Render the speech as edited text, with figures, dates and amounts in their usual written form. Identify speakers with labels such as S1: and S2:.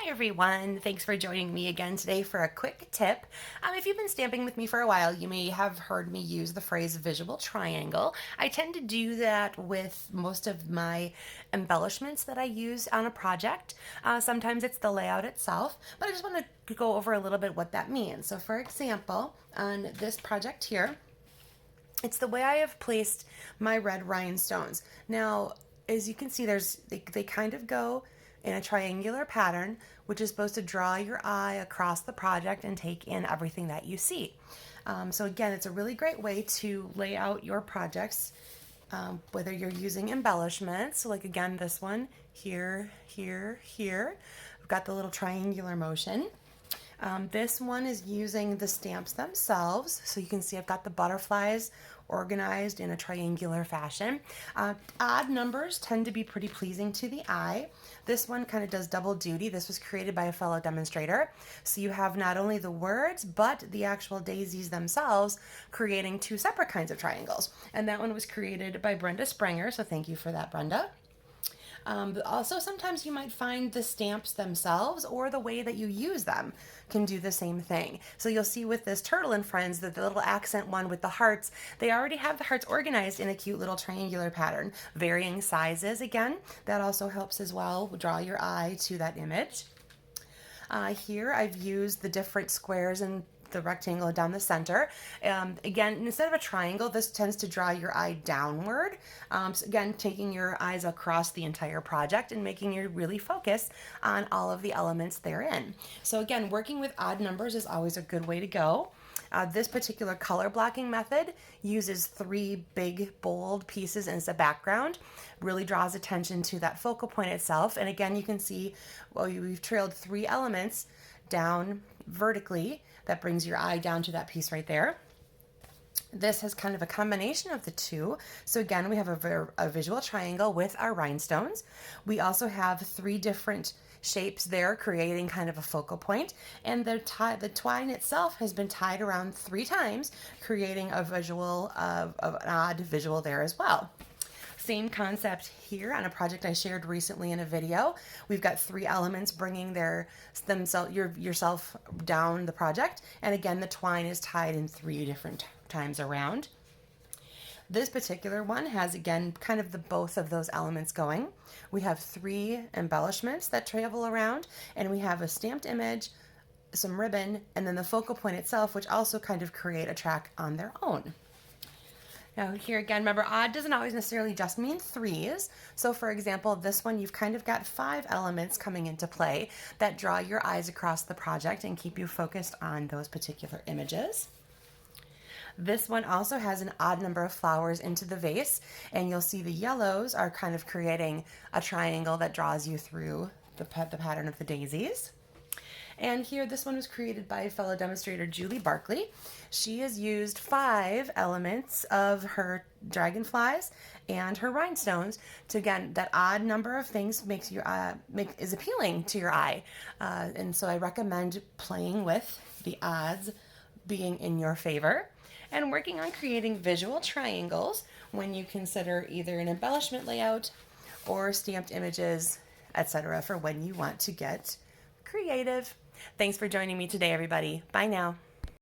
S1: Hi everyone, thanks for joining me again today for a quick tip. If you've been stamping with me for a while, you may have heard me use the phrase visual triangle. I tend to do that with most of my embellishments that I use on a project. Sometimes it's the layout itself, but I just want to go over a little bit what that means. So for example, on this project here, it's the way I have placed my red rhinestones. Now, as you can see, they kind of go in a triangular pattern, which is supposed to draw your eye across the project and take in everything that you see. So again, it's a really great way to lay out your projects, whether you're using embellishments. So like again, this one here, here, here. I've got the little triangular motion. This one is using the stamps themselves. So you can see I've got the butterflies organized in a triangular fashion. Odd numbers tend to be pretty pleasing to the eye. This one kind of does double duty. This was created by a fellow demonstrator. So you have not only the words, but the actual daisies themselves, creating two separate kinds of triangles. And that one was created by Brenda Springer. So thank you for that, Brenda. But also sometimes you might find the stamps themselves or the way that you use them can do the same thing. So you'll see with this Turtle and Friends that the little accent one with the hearts, they already have the hearts organized in a cute little triangular pattern, varying sizes again. That also helps as well draw your eye to that image. Here I've used the different squares and the rectangle down the center. Again, instead of a triangle, this tends to draw your eye downward. So again, taking your eyes across the entire project and making you really focus on all of the elements therein. So again, working with odd numbers is always a good way to go. This particular color blocking method uses three big bold pieces as a background, really draws attention to that focal point itself. And again, you can see, well, we've trailed three elements down vertically. That brings your eye down to that piece right there. This has kind of a combination of the two. So again, we have a visual triangle with our rhinestones. We also have three different shapes there, creating kind of a focal point. And the twine itself has been tied around 3 times, creating a visual of an odd visual there as well. Same concept here on a project I shared recently in a video. We've got 3 elements bringing yourself down the project. And again, the twine is tied in 3 different times around. This particular one has, again, kind of both of those elements going. We have 3 embellishments that travel around, and we have a stamped image, some ribbon, and then the focal point itself, which also kind of create a track on their own. Now here again, remember, odd doesn't always necessarily just mean 3s. So for example, this one, you've kind of got 5 elements coming into play that draw your eyes across the project and keep you focused on those particular images. This one also has an odd number of flowers into the vase, and you'll see the yellows are kind of creating a triangle that draws you through the pattern of the daisies. And here, this one was created by fellow demonstrator Julie Barkley. She has used 5 elements of her dragonflies and her rhinestones to, again, that odd number of things makes your is appealing to your eye. And so I recommend playing with the odds being in your favor and working on creating visual triangles when you consider either an embellishment layout or stamped images, etc., for when you want to get creative. Thanks for joining me today, everybody. Bye now.